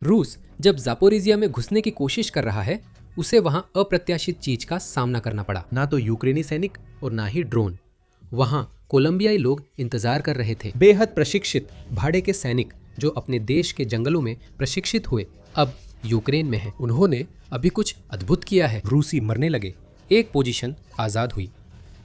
रूस जब जापोरिजिया में घुसने की कोशिश कर रहा है, उसे वहां अप्रत्याशित चीज का सामना करना पड़ा। ना तो यूक्रेनी सैनिक और ना ही ड्रोन। वहां कोलंबियाई लोग इंतजार कर रहे थे। बेहद प्रशिक्षित भाड़े के सैनिक जो अपने देश के जंगलों में प्रशिक्षित हुए अब यूक्रेन में हैं। उन्होंने अभी कुछ अद्भुत किया है। रूसी मरने लगे, एक पोजीशन आजाद हुई।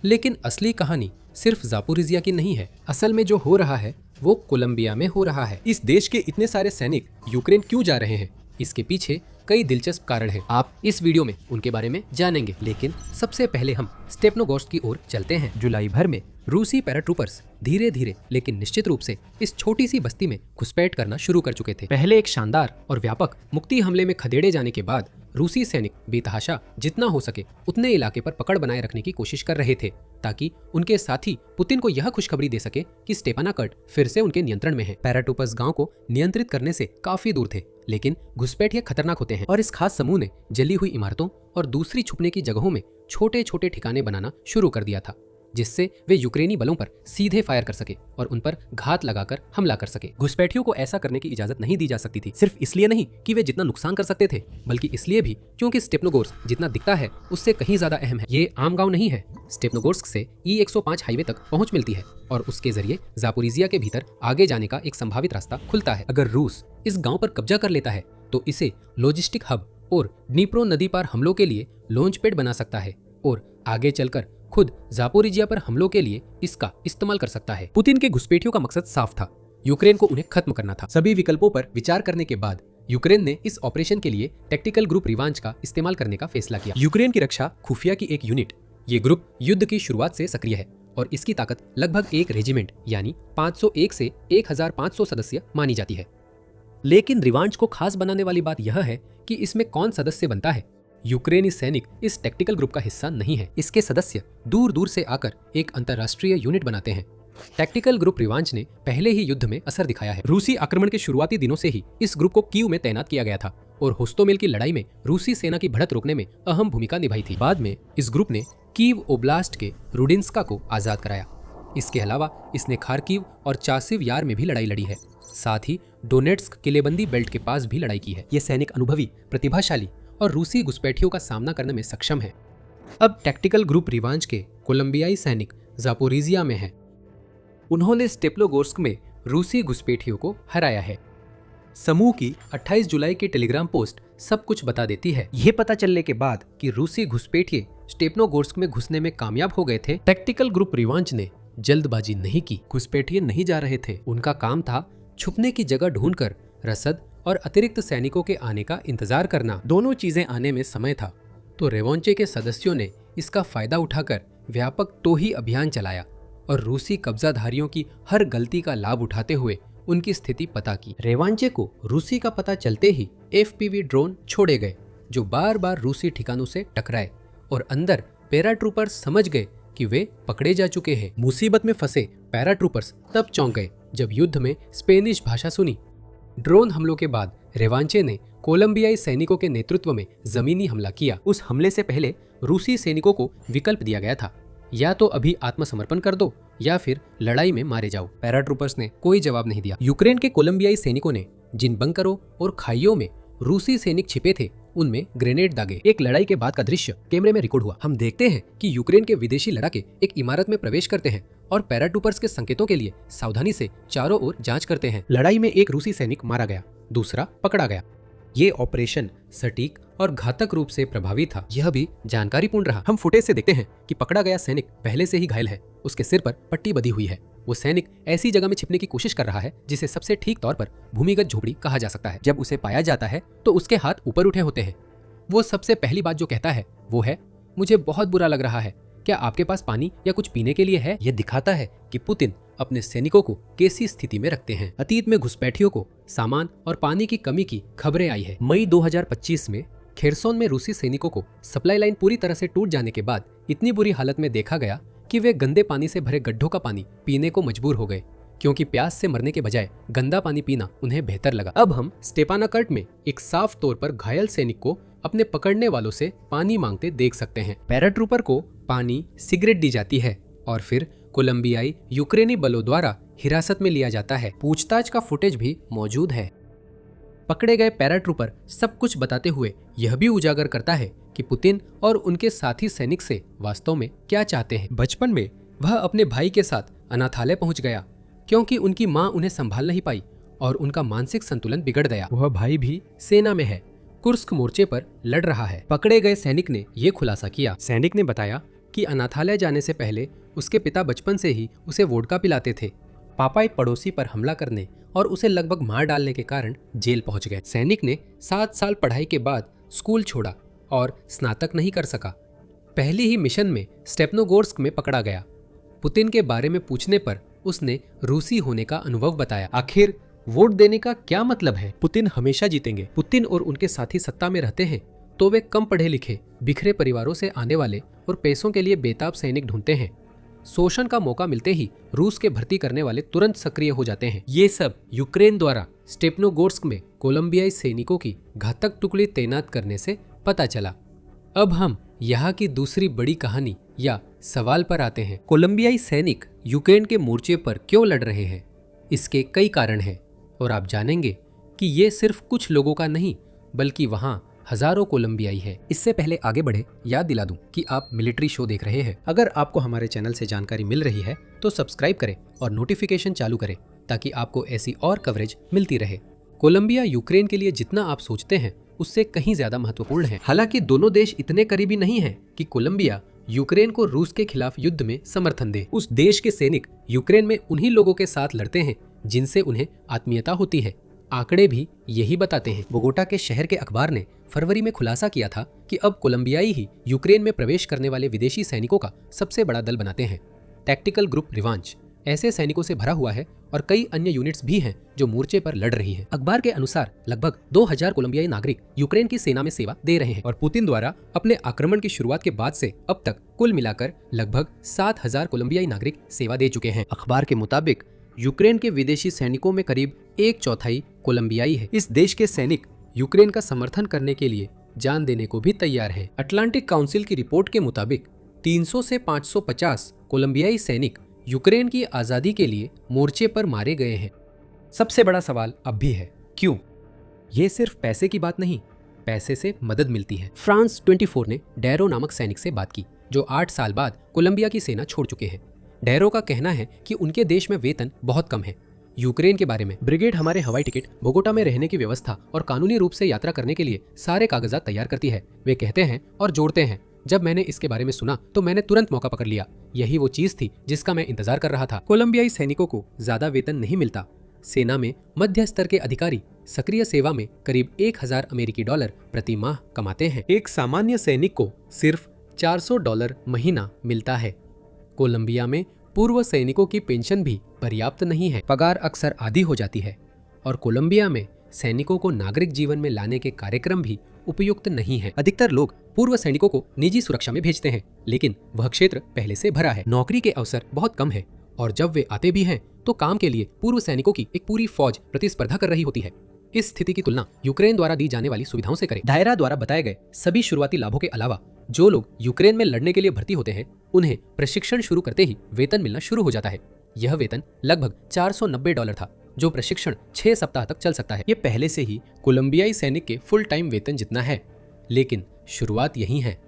लेकिन असली कहानी सिर्फ जापोरिजिया की नहीं है। असल में जो हो रहा है वो कोलंबिया में हो रहा है। इस देश के इतने सारे सैनिक यूक्रेन क्यों जा रहे हैं, इसके पीछे कई दिलचस्प कारण हैं। आप इस वीडियो में उनके बारे में जानेंगे। लेकिन सबसे पहले हम स्टेपनोगोर्स्क की ओर चलते हैं। जुलाई भर में रूसी पैराट्रूपर्स धीरे धीरे लेकिन निश्चित रूप से इस छोटी सी बस्ती में घुसपैठ करना शुरू कर चुके थे। पहले एक शानदार और व्यापक मुक्ति हमले में खदेड़े जाने के बाद रूसी सैनिक बेतहाशा जितना हो सके उतने इलाके पर पकड़ बनाए रखने की कोशिश कर रहे थे, ताकि उनके साथी पुतिन को यह खुशखबरी दे सके कि स्टेपानाकर्ट फिर से उनके नियंत्रण में है। पैराट्रूपर्स गांव को नियंत्रित करने से काफी दूर थे, लेकिन घुसपैठिए खतरनाक होते हैं और इस खास समूह ने जली हुई इमारतों और दूसरी छुपने की जगहों में छोटे छोटे ठिकाने बनाना शुरू कर दिया था, जिससे वे यूक्रेनी बलों पर सीधे फायर कर सके और उन पर घात लगाकर हमला कर सके। घुसपैठियों को ऐसा करने की इजाजत नहीं दी जा सकती थी, सिर्फ इसलिए नहीं कि वे जितना नुकसान कर सकते थे, बल्कि इसलिए भी क्योंकि स्टेपनोगोर्स्क जितना दिखता है उससे कहीं ज्यादा अहम है। ये आम गांव नहीं है। स्टेपनोगोर्स्क से E105 हाईवे तक पहुंच मिलती है और उसके जरिए जापोरिजिया के भीतर आगे जाने का एक संभावित रास्ता खुलता है। अगर रूस इस गाँव पर कब्जा कर लेता है तो इसे लॉजिस्टिक हब और ड्नीप्रो नदी पार हमलों के लिए लॉन्च पैड बना सकता है और आगे चलकर खुद जापोरिजिया पर हमलों के लिए इसका इस्तेमाल कर सकता है। पुतिन के घुसपैठियों का मकसद साफ था, यूक्रेन को उन्हें खत्म करना था। सभी विकल्पों पर विचार करने के बाद यूक्रेन ने इस ऑपरेशन के लिए टैक्टिकल ग्रुप रिवांच का इस्तेमाल करने का फैसला किया। यूक्रेन की रक्षा खुफिया की एक यूनिट, ये ग्रुप युद्ध की शुरुआत से सक्रिय है और इसकी ताकत लगभग एक रेजिमेंट यानी 501 से 1500 सदस्य मानी जाती है। लेकिन रिवांच को खास बनाने वाली बात यह है कि इसमें कौन सदस्य बनता है। यूक्रेनी सैनिक इस टैक्टिकल ग्रुप का हिस्सा नहीं है। इसके सदस्य दूर दूर से आकर एक अंतरराष्ट्रीय यूनिट बनाते हैं। टैक्टिकल ग्रुप रिवांच ने पहले ही युद्ध में असर दिखाया है। रूसी आक्रमण के शुरुआती दिनों से ही इस ग्रुप को कीव में तैनात किया गया था और होस्टोमेल की लड़ाई में रूसी सेना की बढ़त रोकने में अहम भूमिका निभाई थी। बाद में इस ग्रुप ने कीव ओब्लास्ट के रुडिन्स्का को आजाद कराया। इसके अलावा इसने खार्किव और चासिव यार में भी लड़ाई लड़ी है। साथ ही डोनेट्स्क किलेबंदी बेल्ट के पास भी लड़ाई की है। ये सैनिक अनुभवी, प्रतिभाशाली और रूसी घुसपैठियों का सामना करने में सक्षम है। अब टैक्टिकल ग्रुप रिवांच के कोलंबियाई सैनिक जापोरिजिया में हैं। उन्होंने स्टेपनोगोर्स्क में रूसी घुसपैठियों को हराया है। समूह की 28 जुलाई की टेलीग्राम पोस्ट सब कुछ बता देती है। यह पता चलने के बाद कि रूसी घुसपैठिए स्टेपनोगोर्स्क में घुसने में कामयाब हो गए थे, टैक्टिकल ग्रुप रिवांच ने जल्दबाजी नहीं की। घुसपैठिए नहीं जा रहे थे, उनका काम था छुपने की जगह ढूंढकर रसद और अतिरिक्त सैनिकों के आने का इंतजार करना। दोनों चीजें आने में समय था, तो रेवोंचे के सदस्यों ने इसका फायदा उठाकर व्यापक टोही अभियान चलाया और रूसी कब्जाधारियों की हर गलती का लाभ उठाते हुए उनकी स्थिति पता की। रेवांचे को रूसी का पता चलते ही FPV ड्रोन छोड़े गए, जो बार बार रूसी ठिकानों से टकराए और अंदर पैराट्रूपर्स समझ गए कि वे पकड़े जा चुके हैं। मुसीबत में फंसे पैराट्रूपर्स तब चौंक गए जब युद्ध में स्पेनिश भाषा सुनी। ड्रोन हमलों के बाद रेवांचे ने कोलंबियाई सैनिकों के नेतृत्व में जमीनी हमला किया। उस हमले से पहले रूसी सैनिकों को विकल्प दिया गया था, या तो अभी आत्मसमर्पण कर दो या फिर लड़ाई में मारे जाओ। पैराट्रूपर्स ने कोई जवाब नहीं दिया। यूक्रेन के कोलंबियाई सैनिकों ने जिन बंकरों और खाइयों में रूसी सैनिक छिपे थे उनमें ग्रेनेड दागे। एक लड़ाई के बाद का दृश्य कैमरे में रिकॉर्ड हुआ। हम देखते हैं कि यूक्रेन के विदेशी लड़ाके एक इमारत में प्रवेश करते हैं और पैराट्रूपर्स के संकेतों के लिए सावधानी से चारों ओर जांच करते हैं। लड़ाई में एक रूसी सैनिक मारा गया, दूसरा पकड़ा गया। ये ऑपरेशन सटीक और घातक रूप से प्रभावी था। यह भी जानकारीपूर्ण रहा। हम फुटेज से देखते हैं कि पकड़ा गया सैनिक पहले से ही घायल है, उसके सिर पर पट्टी बंधी हुई है। वो सैनिक ऐसी जगह में छिपने की कोशिश कर रहा है जिसे सबसे ठीक तौर पर भूमिगत झोपड़ी कहा जा सकता है। जब उसे पाया जाता है तो उसके हाथ ऊपर उठे होते हैं। वो सबसे पहली बात जो कहता है वो है, मुझे बहुत बुरा लग रहा है, क्या आपके पास पानी या कुछ पीने के लिए है? यह दिखाता है कि पुतिन अपने सैनिकों को कैसी स्थिति में रखते हैं। अतीत में घुसपैठियों को सामान और पानी की कमी की खबरें आई है। मई 2025 में खेरसोन में रूसी सैनिकों को सप्लाई लाइन पूरी तरह से टूट जाने के बाद इतनी बुरी हालत में देखा गया कि वे गंदे पानी से भरे गड्ढों का पानी पीने को मजबूर हो गए, क्योंकि प्यास से मरने के बजाय गंदा पानी पीना उन्हें बेहतर लगा। अब हम स्टेपानाकर्ट में एक साफ तौर पर घायल सैनिक को अपने पकड़ने वालों से पानी मांगते देख सकते हैं। पैराट्रूपर को पानी, सिगरेट दी जाती है और फिर कोलंबियाई यूक्रेनी बलों द्वारा हिरासत में लिया जाता है। पूछताछ का फुटेज भी मौजूद है। पकड़े गए पैराट्रूपर सब कुछ बताते हुए यह भी उजागर करता है कि पुतिन और उनके साथी सैनिक से वास्तव में क्या चाहते हैं। बचपन में वह अपने भाई के साथ अनाथालय पहुंच गया क्योंकि उनकी मां उन्हें संभाल नहीं पाई और उनका मानसिक संतुलन बिगड़ गया। वह भाई भी सेना में है, कुर्स्क मोर्चे पर लड़ रहा है। पकड़े गए सैनिक ने यह खुलासा किया। सैनिक ने बताया कि अनाथालय जाने से पहले उसके पिता बचपन से ही उसे वोडका पिलाते थे। पापा एक पड़ोसी पर हमला करने और उसे लगभग मार डालने के कारण जेल पहुंच गए। सैनिक ने 7 साल पढ़ाई के बाद स्कूल छोड़ा और स्नातक नहीं कर सका। पहली ही मिशन में स्टेपनोगोर्स्क में पकड़ा गया। पुतिन के बारे में पूछने पर उसने रूसी होने का अनुभव बताया। आखिर वोट देने का क्या मतलब है? पुतिन हमेशा जीतेंगे। पुतिन और उनके साथी सत्ता में रहते हैं तो वे कम पढ़े लिखे, बिखरे परिवारों से आने वाले और पैसों के लिए बेताब सैनिक ढूंढते हैं। शोषण का मौका मिलते ही रूस के भर्ती करने वाले तुरंत सक्रिय हो जाते हैं। ये सब यूक्रेन द्वारा स्टेपनोगोर्स्क में कोलंबियाई सैनिकों की घातक टुकड़ी तैनात करने से पता चला। अब हम यहाँ की दूसरी बड़ी कहानी या सवाल पर आते हैं। कोलंबियाई सैनिक यूक्रेन के मोर्चे पर क्यों लड़ रहे हैं? इसके कई कारण हैं और आप जानेंगे कि ये सिर्फ कुछ लोगों का नहीं बल्कि वहाँ हजारों कोलंबियाई है। इससे पहले आगे बढ़े याद दिला दूं कि आप मिलिट्री शो देख रहे हैं। अगर आपको हमारे चैनल से जानकारी मिल रही है तो सब्सक्राइब करें और नोटिफिकेशन चालू करें ताकि आपको ऐसी और कवरेज मिलती रहे। कोलंबिया यूक्रेन के लिए जितना आप सोचते हैं उससे कहीं ज्यादा महत्वपूर्ण है। हालांकि दोनों देश इतने करीबी नहीं हैं कि कोलंबिया यूक्रेन को रूस के खिलाफ युद्ध में समर्थन दे। उस देश के सैनिक यूक्रेन में उन्हीं लोगों के साथ लड़ते हैं जिनसे उन्हें आत्मीयता होती है। आंकड़े भी यही बताते हैं। बोगोटा के शहर के अखबार ने फरवरी में खुलासा किया था कि अब कोलंबियाई ही यूक्रेन में प्रवेश करने वाले विदेशी सैनिकों का सबसे बड़ा दल बनाते हैं। टैक्टिकल ग्रुप रिवांच ऐसे सैनिकों से भरा हुआ है और कई अन्य यूनिट्स भी हैं जो मोर्चे पर लड़ रही है। अखबार के अनुसार लगभग 2000 कोलंबियाई नागरिक यूक्रेन की सेना में सेवा दे रहे हैं और पुतिन द्वारा अपने आक्रमण की शुरुआत के बाद से अब तक कुल मिलाकर लगभग 7000 कोलंबियाई नागरिक सेवा दे चुके हैं। अखबार के मुताबिक यूक्रेन के विदेशी सैनिकों में करीब 1/4 कोलंबियाई है। इस देश के सैनिक यूक्रेन का समर्थन करने के लिए जान देने को भी तैयार हैं। अटलांटिक काउंसिल की रिपोर्ट के मुताबिक 300 से 550 कोलंबियाई सैनिक यूक्रेन की आज़ादी के लिए मोर्चे पर मारे गए हैं। सबसे बड़ा सवाल अब भी है, क्यों? ये सिर्फ पैसे की बात नहीं, पैसे से मदद मिलती है। फ्रांस 24 ने डैरो नामक सैनिक से बात की जो 8 साल बाद कोलंबिया की सेना छोड़ चुके हैं। डैरो का कहना है कि उनके देश में वेतन बहुत कम है। यूक्रेन के बारे में ब्रिगेड हमारे हवाई टिकट, बोगोटा में रहने की व्यवस्था और कानूनी रूप से यात्रा करने के लिए सारे कागजात तैयार करती है। वे कहते हैं और जोड़ते हैं, जब मैंने इसके बारे में सुना तो मैंने तुरंत मौका पकड़ लिया। यही वो चीज थी जिसका मैं इंतजार कर रहा था। कोलंबियाई सैनिकों को ज्यादा वेतन नहीं मिलता। सेना में मध्य स्तर के अधिकारी सक्रिय सेवा में करीब $1000 प्रति माह कमाते हैं। एक सामान्य सैनिक को सिर्फ $400 महीना मिलता है। कोलंबिया में पूर्व सैनिकों की पेंशन भी पर्याप्त नहीं है। पगार अक्सर आधी हो जाती है और कोलंबिया में सैनिकों को नागरिक जीवन में लाने के कार्यक्रम भी उपयुक्त नहीं है। अधिकतर लोग पूर्व सैनिकों को निजी सुरक्षा में भेजते हैं, लेकिन वह क्षेत्र पहले से भरा है। नौकरी के अवसर बहुत कम है और जब वे आते भी हैं तो काम के लिए पूर्व सैनिकों की एक पूरी फौज प्रतिस्पर्धा कर रही होती है। इस स्थिति की तुलना यूक्रेन द्वारा दी जाने वाली सुविधाओं से करें। दायरा द्वारा बताए गए सभी शुरुआती लाभों के अलावा जो लोग यूक्रेन में लड़ने के लिए भर्ती होते हैं उन्हें प्रशिक्षण शुरू करते ही वेतन मिलना शुरू हो जाता है। यह वेतन लगभग $490 था जो प्रशिक्षण 6 सप्ताह तक चल सकता है। ये पहले से ही कोलंबियाई सैनिक के फुल टाइम वेतन जितना है, लेकिन शुरुआत यही है।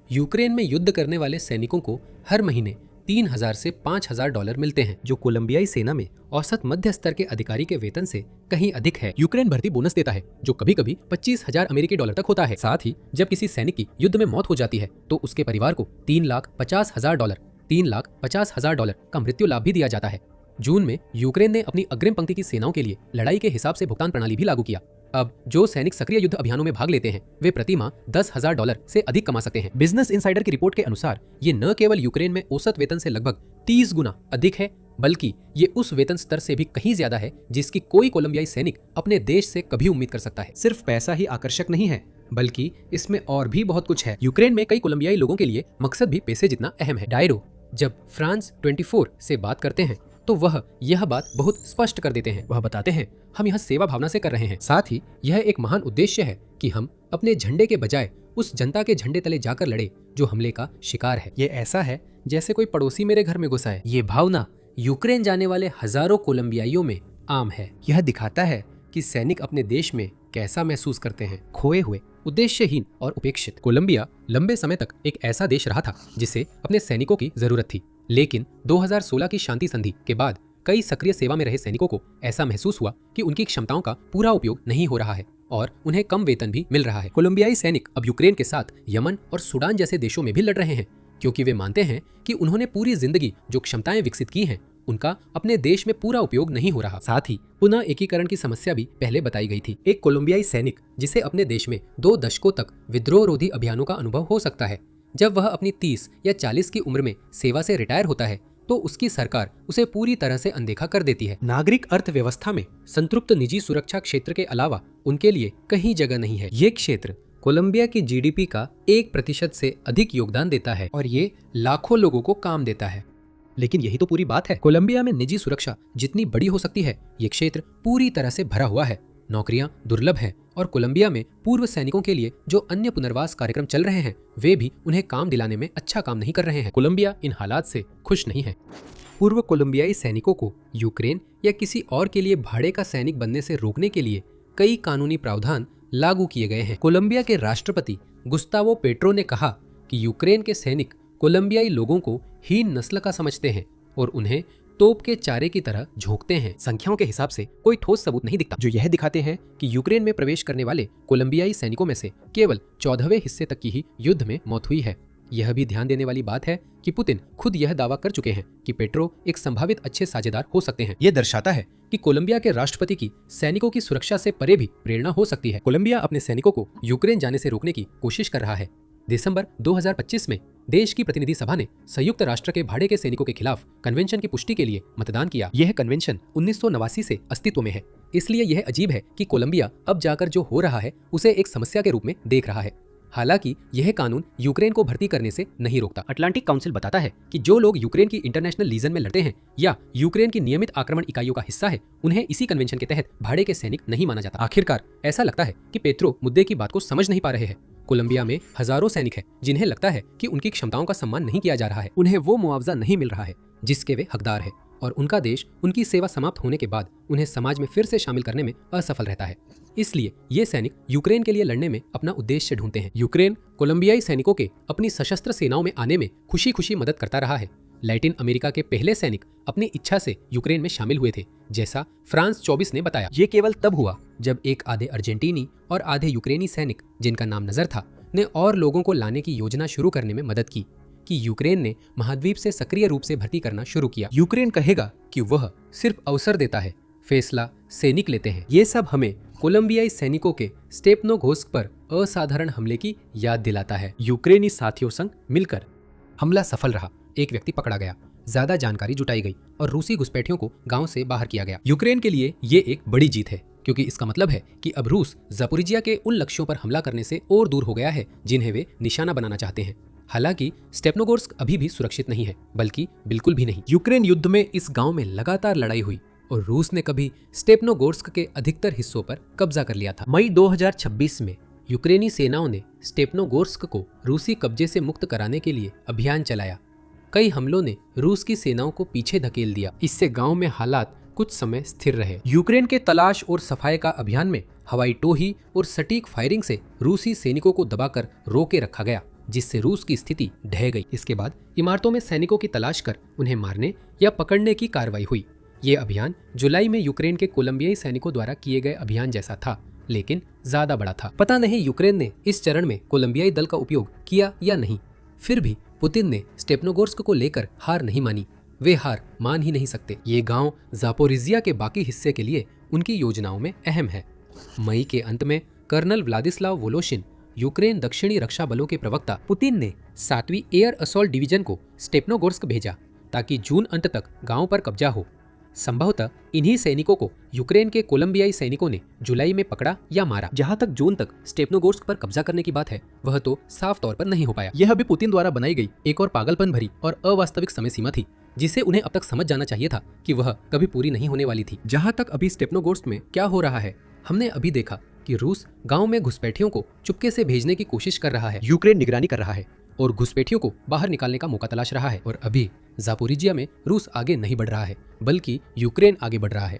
यूक्रेन में युद्ध करने वाले सैनिकों को हर महीने $3000 से $5000 मिलते हैं, जो कोलंबियाई सेना में औसत मध्य स्तर के अधिकारी के वेतन से कहीं अधिक है। यूक्रेन भर्ती बोनस देता है जो कभी कभी $25,000 तक होता है। साथ ही जब किसी सैनिक की युद्ध में मौत हो जाती है तो उसके परिवार को $3,50,000 का मृत्यु लाभ भी दिया जाता है। जून में यूक्रेन ने अपनी अग्रिम पंक्ति की सेनाओं के लिए लड़ाई के हिसाब से भुगतान प्रणाली भी लागू किया। अब जो सैनिक सक्रिय युद्ध अभियानों में भाग लेते हैं वे प्रति माह $10,000 से अधिक कमा सकते हैं। बिजनेस इनसाइडर की रिपोर्ट के अनुसार ये न केवल यूक्रेन में औसत वेतन से लगभग 30 गुना अधिक है, बल्कि ये उस वेतन स्तर से भी कहीं ज्यादा है जिसकी कोई कोलंबियाई सैनिक अपने देश से कभी उम्मीद कर सकता है। सिर्फ पैसा ही आकर्षक नहीं है, बल्कि इसमें और भी बहुत कुछ है। यूक्रेन में कई कोलंबियाई लोगों के लिए मकसद भी पैसे जितना अहम है। डायरो जब फ्रांस 24 से बात करते हैं तो वह यह बात बहुत स्पष्ट कर देते हैं। वह बताते हैं, हम यह सेवा भावना से कर रहे हैं। साथ ही यह एक महान उद्देश्य है कि हम अपने झंडे के बजाय उस जनता के झंडे तले जाकर लड़े जो हमले का शिकार है। ये ऐसा है जैसे कोई पड़ोसी मेरे घर में घुसा है। ये भावना यूक्रेन जाने वाले हजारों कोलंबियाइयों में आम है। यह दिखाता है कि सैनिक अपने देश में कैसा महसूस करते हैं। खोए हुए, उद्देश्यहीन और उपेक्षित। कोलंबिया लंबे समय तक एक ऐसा देश रहा था जिसे अपने सैनिकों की जरूरत थी, लेकिन 2016 की शांति संधि के बाद कई सक्रिय सेवा में रहे सैनिकों को ऐसा महसूस हुआ कि उनकी क्षमताओं का पूरा उपयोग नहीं हो रहा है और उन्हें कम वेतन भी मिल रहा है। कोलंबियाई सैनिक अब यूक्रेन के साथ यमन और सूडान जैसे देशों में भी लड़ रहे हैं, क्योंकि वे मानते हैं कि उन्होंने पूरी जिंदगी जो क्षमताएं विकसित की हैं उनका अपने देश में पूरा उपयोग नहीं हो रहा। साथ ही पुनः एकीकरण की समस्या भी पहले बताई गई थी। एक कोलंबियाई सैनिक जिसे अपने देश में 2 दशकों तक विद्रोह रोधी अभियानों का अनुभव हो सकता है, जब वह अपनी 30 या 40 की उम्र में सेवा से रिटायर होता है तो उसकी सरकार उसे पूरी तरह से अनदेखा कर देती है। नागरिक अर्थव्यवस्था में संतृप्त निजी सुरक्षा क्षेत्र के अलावा उनके लिए कहीं जगह नहीं है। ये क्षेत्र कोलंबिया की जीडीपी का 1% से अधिक योगदान देता है और ये लाखों लोगों को काम देता है। लेकिन यही तो पूरी बात है। कोलंबिया में निजी सुरक्षा जितनी बड़ी हो सकती है, ये क्षेत्र पूरी तरह से भरा हुआ है। नौकरियां दुर्लभ हैं और कोलंबिया में पूर्व सैनिकों के लिए जो अन्य पुनर्वास कार्यक्रम चल रहे हैं वे भी उन्हें काम दिलाने में अच्छा काम नहीं कर रहे हैं। कोलंबिया इन हालात से खुश नहीं है। पूर्व कोलंबियाई सैनिकों को यूक्रेन या किसी और के लिए भाड़े का सैनिक बनने से रोकने के लिए कई कानूनी प्रावधान लागू किए गए हैं। कोलंबिया के राष्ट्रपति गुस्तावो पेट्रो ने कहा कि यूक्रेन के सैनिक कोलंबियाई लोगों को हीन नस्ल का समझते हैं और उन्हें तोप के चारे की तरह झोंकते हैं। संख्याओं के हिसाब से कोई ठोस सबूत नहीं दिखता जो यह दिखाते हैं कि यूक्रेन में प्रवेश करने वाले कोलंबियाई सैनिकों में से केवल 14वें हिस्से तक की ही युद्ध में मौत हुई है। यह भी ध्यान देने वाली बात है कि पुतिन खुद यह दावा कर चुके हैं कि पेट्रो एक संभावित अच्छे साझेदार हो सकते हैं। यह दर्शाता है कि कोलंबिया के राष्ट्रपति की सैनिकों की सुरक्षा से परे भी प्रेरणा हो सकती है। कोलंबिया अपने सैनिकों को यूक्रेन जाने से रोकने की कोशिश कर रहा है। दिसंबर 2025 में देश की प्रतिनिधि सभा ने संयुक्त राष्ट्र के भाड़े के सैनिकों के खिलाफ कन्वेंशन की पुष्टि के लिए मतदान किया। यह कन्वेंशन 1989 से अस्तित्व में है, इसलिए यह अजीब है कि कोलंबिया अब जाकर जो हो रहा है उसे एक समस्या के रूप में देख रहा है। हालांकि यह कानून यूक्रेन को भर्ती करने से नहीं रोकता। अटलांटिक काउंसिल बताता है कि जो लोग यूक्रेन की इंटरनेशनल लीजन में लड़ते हैं या यूक्रेन की नियमित आक्रमण इकाइयों का हिस्सा है, उन्हें इसी कन्वेंशन के तहत भाड़े के सैनिक नहीं माना जाता। आखिरकार ऐसा लगता है कि पेट्रो मुद्दे की बात को समझ नहीं पा रहे हैं। कोलंबिया में हजारों सैनिक हैं जिन्हें लगता है कि उनकी क्षमताओं का सम्मान नहीं किया जा रहा है, उन्हें वो मुआवजा नहीं मिल रहा है जिसके वे हकदार हैं और उनका देश उनकी सेवा समाप्त होने के बाद उन्हें समाज में फिर से शामिल करने में असफल रहता है। इसलिए ये सैनिक यूक्रेन के लिए लड़ने में अपना उद्देश्य ढूंढते हैं। यूक्रेन कोलंबियाई सैनिकों के अपनी सशस्त्र सेनाओं में आने में खुशी खुशी मदद करता रहा है। लैटिन अमेरिका के पहले सैनिक अपनी इच्छा से यूक्रेन में शामिल हुए थे, जैसा फ्रांस 24 ने बताया। ये केवल तब हुआ जब एक आधे अर्जेंटीनी और आधे यूक्रेनी सैनिक, जिनका नाम नजर था, ने और लोगों को लाने की योजना शुरू करने में मदद की कि यूक्रेन ने महाद्वीप से सक्रिय रूप से भर्ती करना शुरू किया। यूक्रेन कहेगा कि वह सिर्फ अवसर देता है, फैसला सैनिक लेते हैं। ये सब हमें कोलंबियाई सैनिकों के स्टेपनोगोर्स्क पर असाधारण हमले की याद दिलाता है। यूक्रेनी साथियों संग मिलकर हमला सफल रहा, एक व्यक्ति पकड़ा गया, ज्यादा जानकारी जुटाई गई और रूसी घुसपैठियों को गांव से बाहर किया गया। यूक्रेन के लिए ये एक बड़ी जीत है, क्योंकि इसका मतलब है कि अब रूस ज़पोरिजिया के उन लक्ष्यों पर हमला करने से और दूर हो गया है जिन्हें वे निशाना बनाना चाहते हैं। हालांकि स्टेपनोगोर्स्क अभी भी सुरक्षित नहीं है, बल्कि बिल्कुल भी नहीं। यूक्रेन युद्ध में इस गांव में लगातार लड़ाई हुई और रूस ने कभी स्टेपनोगोर्स्क के अधिकतर हिस्सों पर कब्जा कर लिया था। मई 2026 में यूक्रेनी सेनाओं ने स्टेपनोगोर्स्क को रूसी कब्जे से मुक्त कराने के लिए अभियान चलाया। कई हमलों ने रूस की सेनाओं को पीछे धकेल दिया। इससे गांव में हालात कुछ समय स्थिर रहे। यूक्रेन के तलाश और सफाई का अभियान में हवाई टोही और सटीक फायरिंग से रूसी सैनिकों को दबाकर रोके रखा गया, जिससे रूस की स्थिति ढह गई। इसके बाद इमारतों में सैनिकों की तलाश कर उन्हें मारने या पकड़ने की कार्रवाई हुई। ये अभियान जुलाई में यूक्रेन के कोलंबियाई सैनिकों द्वारा किए गए अभियान जैसा था, लेकिन ज्यादा बड़ा था। पता नहीं यूक्रेन ने इस चरण में कोलंबियाई दल का उपयोग किया या नहीं, फिर भी पुतिन ने स्टेपनोगोर्स्क को लेकर हार नहीं मानी। वे हार मान ही नहीं सकते। ये गांव ज़ापोरिजिया के बाकी हिस्से के लिए उनकी योजनाओं में अहम है। मई के अंत में कर्नल व्लादिस्लाव वोलोशिन, यूक्रेन दक्षिणी रक्षा बलों के प्रवक्ता, पुतिन ने 7वीं एयर असॉल्ट डिवीजन को स्टेपनोगोर्स्क भेजा ताकि जून अंत तक गांव पर कब्जा हो। संभवतः इन्हीं सैनिकों को यूक्रेन के कोलंबियाई सैनिकों ने जुलाई में पकड़ा या मारा। जहां तक जून तक स्टेपनोगोर्स्क पर कब्जा करने की बात है, वह तो साफ तौर पर नहीं हो पाया। यह भी पुतिन द्वारा बनाई गई एक और पागलपन भरी और अवास्तविक समय सीमा थी, जिसे उन्हें अब तक समझ जाना चाहिए था कि वह कभी पूरी नहीं होने वाली थी। जहां तक अभी स्टेपनोगोर्स्क में क्या हो रहा है, हमने अभी देखा कि रूस गांव में घुसपैठियों को चुपके से भेजने की कोशिश कर रहा है। यूक्रेन निगरानी कर रहा है और घुसपैठियों को बाहर निकालने का मौका तलाश रहा है। और अभी ज़ापोरिजिया में रूस आगे नहीं बढ़ रहा है, बल्कि यूक्रेन आगे बढ़ रहा है।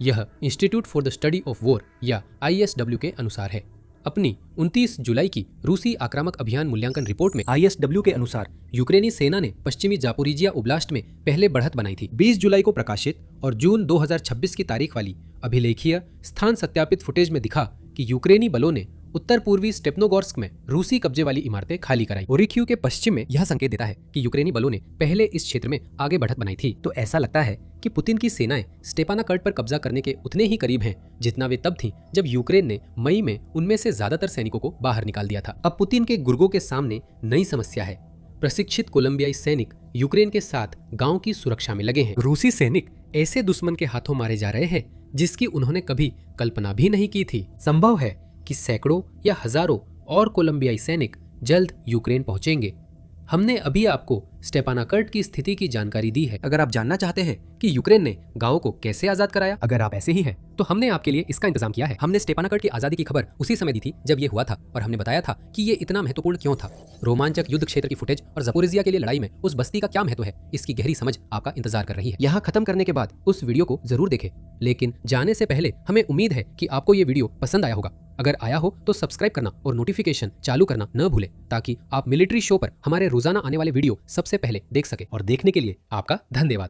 यह institute for the study of war या ISW के अनुसार है। अपनी 29 जुलाई की रूसी आक्रामक अभियान मूल्यांकन रिपोर्ट में ISW के अनुसार यूक्रेनी सेना ने पश्चिमी जापोरिजिया ओब्लास्ट में पहले बढ़त बनाई थी। 20 जुलाई को प्रकाशित और जून 2026 की तारीख वाली अभिलेखीय स्थान सत्यापित फुटेज में दिखा कि यूक्रेनी बलों ने उत्तर पूर्वी स्टेपनोगोर्स्क में रूसी कब्जे वाली इमारतें खाली कराई। ओरिक्यू के पश्चिम में यह संकेत देता है कि यूक्रेनी बलों ने पहले इस क्षेत्र में आगे बढ़त बनाई थी। तो ऐसा लगता है कि पुतिन की सेनाएं स्टेपानाकर्ट पर कब्जा करने के उतने ही करीब हैं जितना वे तब थीं जब यूक्रेन ने मई में उनमें से ज्यादातर सैनिकों को बाहर निकाल दिया था। अब पुतिन के गुर्गों के सामने नई समस्या है। प्रशिक्षित कोलंबियाई सैनिक यूक्रेन के साथ गांव की सुरक्षा में लगे हैं। रूसी सैनिक ऐसे दुश्मन के हाथों मारे जा रहे हैं जिसकी उन्होंने कभी कल्पना भी नहीं की थी। संभव है कि सैकड़ों या हजारों और कोलंबियाई सैनिक जल्द यूक्रेन पहुंचेंगे। हमने अभी आपको स्टेपानाकर्ट की स्थिति की जानकारी दी है। अगर आप जानना चाहते हैं कि यूक्रेन ने गांव को कैसे आजाद कराया, अगर आप ऐसे ही हैं तो हमने आपके लिए इसका इंतजाम किया है। हमने स्टेपानाकर्ट की आजादी की खबर उसी समय दी थी जब ये हुआ था और हमने बताया था कि ये इतना महत्वपूर्ण क्यों था। रोमांचक युद्ध क्षेत्र की फुटेज और ज़पोरिजिया के लिए लड़ाई में उस बस्ती का क्या महत्व है, इसकी गहरी समझ आपका इंतजार कर रही है। यहाँ खत्म करने के बाद उस वीडियो को जरूर देखें, लेकिन जाने से पहले हमें उम्मीद है कि आपको ये वीडियो पसंद आया होगा। अगर आया हो तो सब्सक्राइब करना और नोटिफिकेशन चालू करना न भूलें ताकि आप मिलिट्री शो पर हमारे रोजाना आने वाले वीडियो सबसे पहले देख सके। और देखने के लिए आपका धन्यवाद।